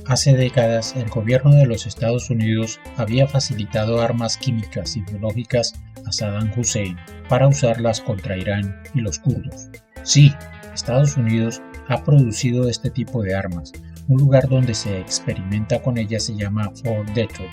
Hace décadas, el gobierno de los Estados Unidos había facilitado armas químicas y biológicas a Saddam Hussein para usarlas contra Irán y los kurdos. Sí, Estados Unidos ha producido este tipo de armas. Un lugar donde se experimenta con ellas se llama Fort Detrick.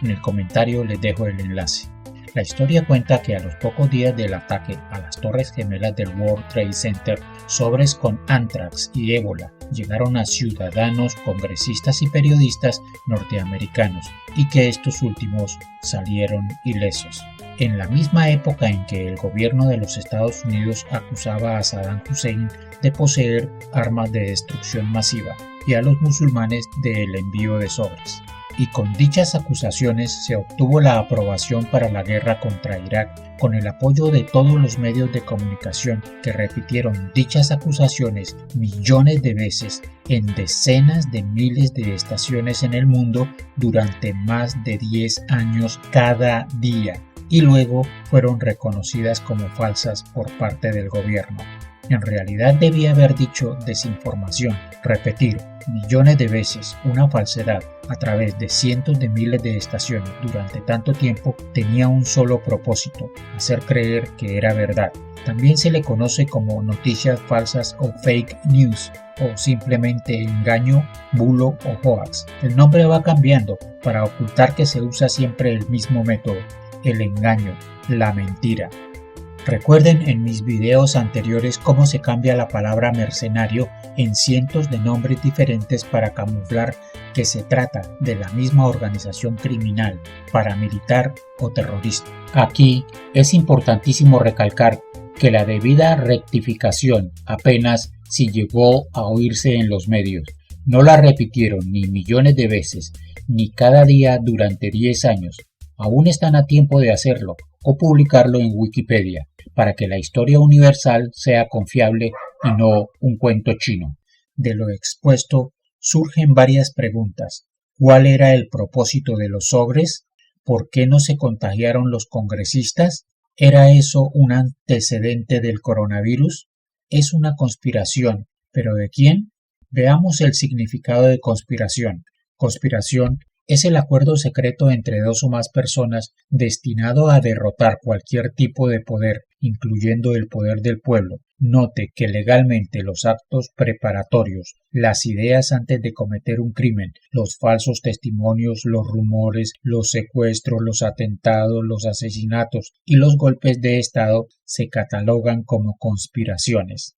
En el comentario les dejo el enlace. La historia cuenta que a los pocos días del ataque a las Torres Gemelas del World Trade Center, sobres con anthrax y ébola llegaron a ciudadanos, congresistas y periodistas norteamericanos, y que estos últimos salieron ilesos. En la misma época en que el gobierno de los Estados Unidos acusaba a Saddam Hussein de poseer armas de destrucción masiva y a los musulmanes del envío de sobres. Y con dichas acusaciones se obtuvo la aprobación para la guerra contra Irak con el apoyo de todos los medios de comunicación que repitieron dichas acusaciones millones de veces en decenas de miles de estaciones en el mundo durante más de 10 años cada día, y luego fueron reconocidas como falsas por parte del gobierno. En realidad debía haber dicho desinformación, repetir millones de veces una falsedad a través de cientos de miles de estaciones durante tanto tiempo tenía un solo propósito: hacer creer que era verdad. También se le conoce como noticias falsas o fake news, o simplemente engaño, bulo o hoax. El nombre va cambiando para ocultar que se usa siempre el mismo método: el engaño, la mentira. Recuerden en mis videos anteriores cómo se cambia la palabra mercenario en cientos de nombres diferentes para camuflar que se trata de la misma organización criminal, paramilitar o terrorista. Aquí es importantísimo recalcar que la debida rectificación apenas si llegó a oírse en los medios. No la repitieron ni millones de veces, ni cada día durante 10 años. Aún están a tiempo de hacerlo o publicarlo en Wikipedia, para que la historia universal sea confiable y no un cuento chino. De lo expuesto surgen varias preguntas. ¿Cuál era el propósito de los sobres? ¿Por qué no se contagiaron los congresistas? ¿Era eso un antecedente del coronavirus? ¿Es una conspiración? ¿Pero de quién? Veamos el significado de conspiración. Conspiración es el acuerdo secreto entre dos o más personas destinado a derrotar cualquier tipo de poder, incluyendo el poder del pueblo. Note que legalmente los actos preparatorios, las ideas antes de cometer un crimen, los falsos testimonios, los rumores, los secuestros, los atentados, los asesinatos y los golpes de Estado se catalogan como conspiraciones.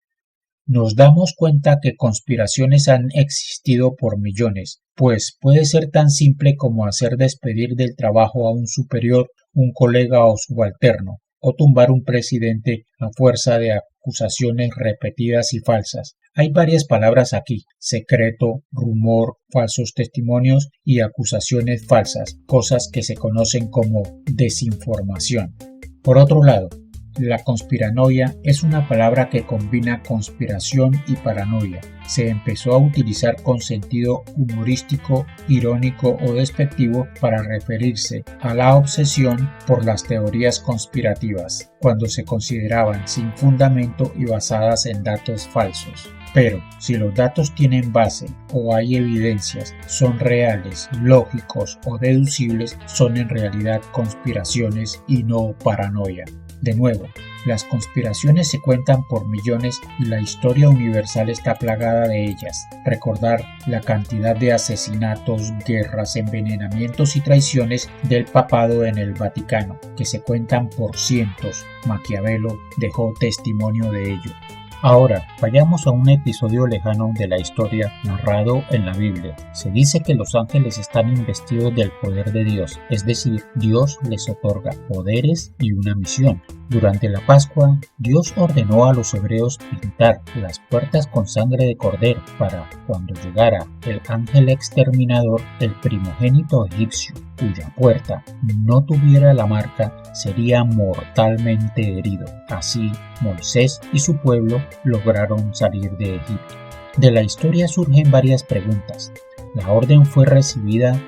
Nos damos cuenta que conspiraciones han existido por millones, pues puede ser tan simple como hacer despedir del trabajo a un superior, un colega o subalterno, o tumbar un presidente a fuerza de acusaciones repetidas y falsas. Hay varias palabras aquí: secreto, rumor, falsos testimonios y acusaciones falsas, cosas que se conocen como desinformación. Por otro lado, la conspiranoia es una palabra que combina conspiración y paranoia. Se empezó a utilizar con sentido humorístico, irónico o despectivo para referirse a la obsesión por las teorías conspirativas, cuando se consideraban sin fundamento y basadas en datos falsos. Pero si los datos tienen base o hay evidencias, son reales, lógicos o deducibles, son en realidad conspiraciones y no paranoia. De nuevo, las conspiraciones se cuentan por millones y la historia universal está plagada de ellas. Recordar la cantidad de asesinatos, guerras, envenenamientos y traiciones del papado en el Vaticano, que se cuentan por cientos. Maquiavelo dejó testimonio de ello. Ahora, vayamos a un episodio lejano de la historia narrado en la Biblia. Se dice que los ángeles están investidos del poder de Dios, es decir, Dios les otorga poderes y una misión. Durante la Pascua, Dios ordenó a los hebreos pintar las puertas con sangre de cordero para, cuando llegara el ángel exterminador, el primogénito egipcio, cuya puerta no tuviera la marca, sería mortalmente herido. Así, Moisés y su pueblo lograron salir de Egipto. De la historia surgen varias preguntas. ¿La orden fue recibida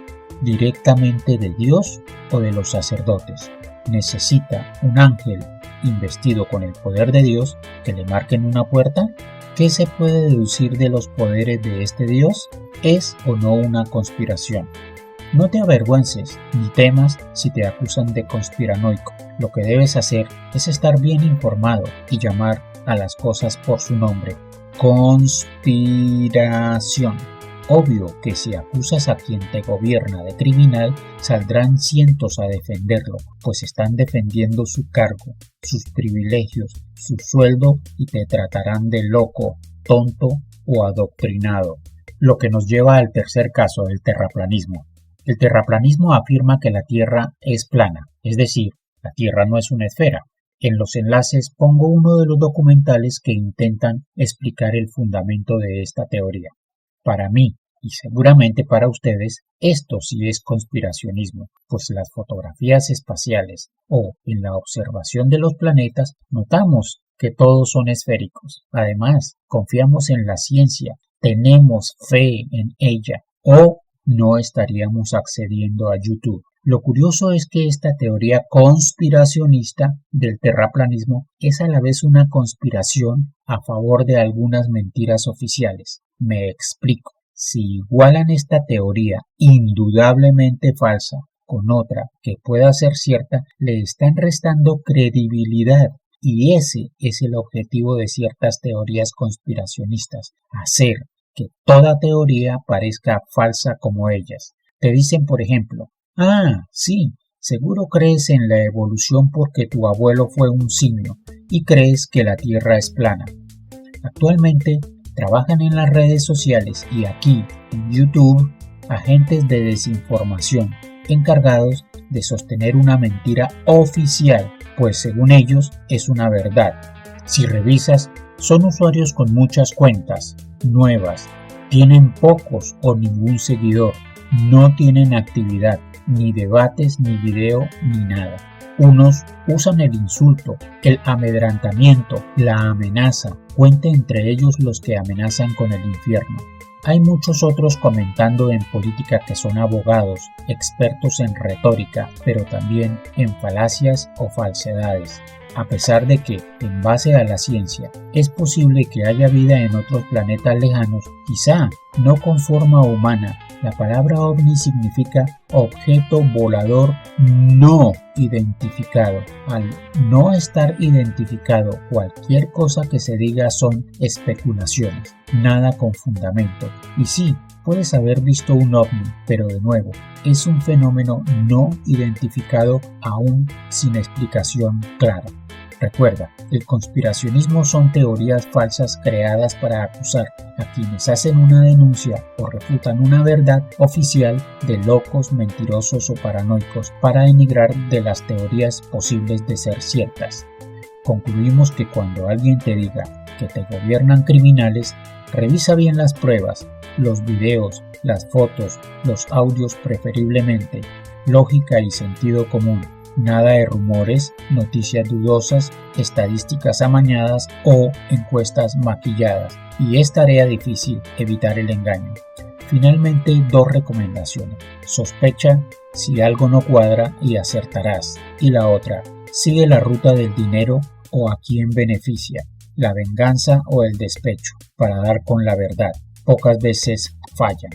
directamente de Dios o de los sacerdotes? ¿Necesita un ángel investido con el poder de Dios, que le marquen una puerta? ¿Qué se puede deducir de los poderes de este Dios? ¿Es o no una conspiración? No te avergüences ni temas si te acusan de conspiranoico. Lo que debes hacer es estar bien informado y llamar a las cosas por su nombre. Conspiración. Obvio que si acusas a quien te gobierna de criminal, saldrán cientos a defenderlo, pues están defendiendo su cargo, sus privilegios, su sueldo y te tratarán de loco, tonto o adoctrinado. Lo que nos lleva al tercer caso del terraplanismo. El terraplanismo afirma que la Tierra es plana, es decir, la Tierra no es una esfera. En los enlaces pongo uno de los documentales que intentan explicar el fundamento de esta teoría. Para mí, y seguramente para ustedes, esto sí es conspiracionismo, pues las fotografías espaciales o en la observación de los planetas notamos que todos son esféricos. Además, confiamos en la ciencia, tenemos fe en ella, o no estaríamos accediendo a YouTube. Lo curioso es que esta teoría conspiracionista del terraplanismo es a la vez una conspiración a favor de algunas mentiras oficiales. Me explico. Si igualan esta teoría indudablemente falsa con otra que pueda ser cierta, le están restando credibilidad. Y ese es el objetivo de ciertas teorías conspiracionistas, hacer que toda teoría parezca falsa como ellas. Te dicen, por ejemplo, sí, seguro crees en la evolución porque tu abuelo fue un simio y crees que la Tierra es plana. Actualmente trabajan en las redes sociales y aquí, en YouTube, agentes de desinformación encargados de sostener una mentira oficial, pues según ellos es una verdad. Si revisas, son usuarios con muchas cuentas, nuevas, tienen pocos o ningún seguidor, no tienen actividad, ni debates, ni video, ni nada. Unos usan el insulto, el amedrantamiento, la amenaza, cuente entre ellos los que amenazan con el infierno. Hay muchos otros comentando en política que son abogados, expertos en retórica, pero también en falacias o falsedades. A pesar de que, en base a la ciencia, es posible que haya vida en otros planetas lejanos, quizá no con forma humana. La palabra ovni significa objeto volador no identificado. Al no estar identificado, cualquier cosa que se diga son especulaciones, nada con fundamento. Y sí, puedes haber visto un ovni, pero de nuevo, es un fenómeno no identificado aún sin explicación clara. Recuerda, el conspiracionismo son teorías falsas creadas para acusar a quienes hacen una denuncia o refutan una verdad oficial de locos, mentirosos o paranoicos para denigrar de las teorías posibles de ser ciertas. Concluimos que cuando alguien te diga que te gobiernan criminales, revisa bien las pruebas, los videos, las fotos, los audios preferiblemente, lógica y sentido común. Nada de rumores, noticias dudosas, estadísticas amañadas o encuestas maquilladas. Y es tarea difícil evitar el engaño. Finalmente, 2 recomendaciones. Sospecha si algo no cuadra y acertarás. Y la otra, sigue la ruta del dinero o a quién beneficia, la venganza o el despecho, para dar con la verdad. Pocas veces fallan.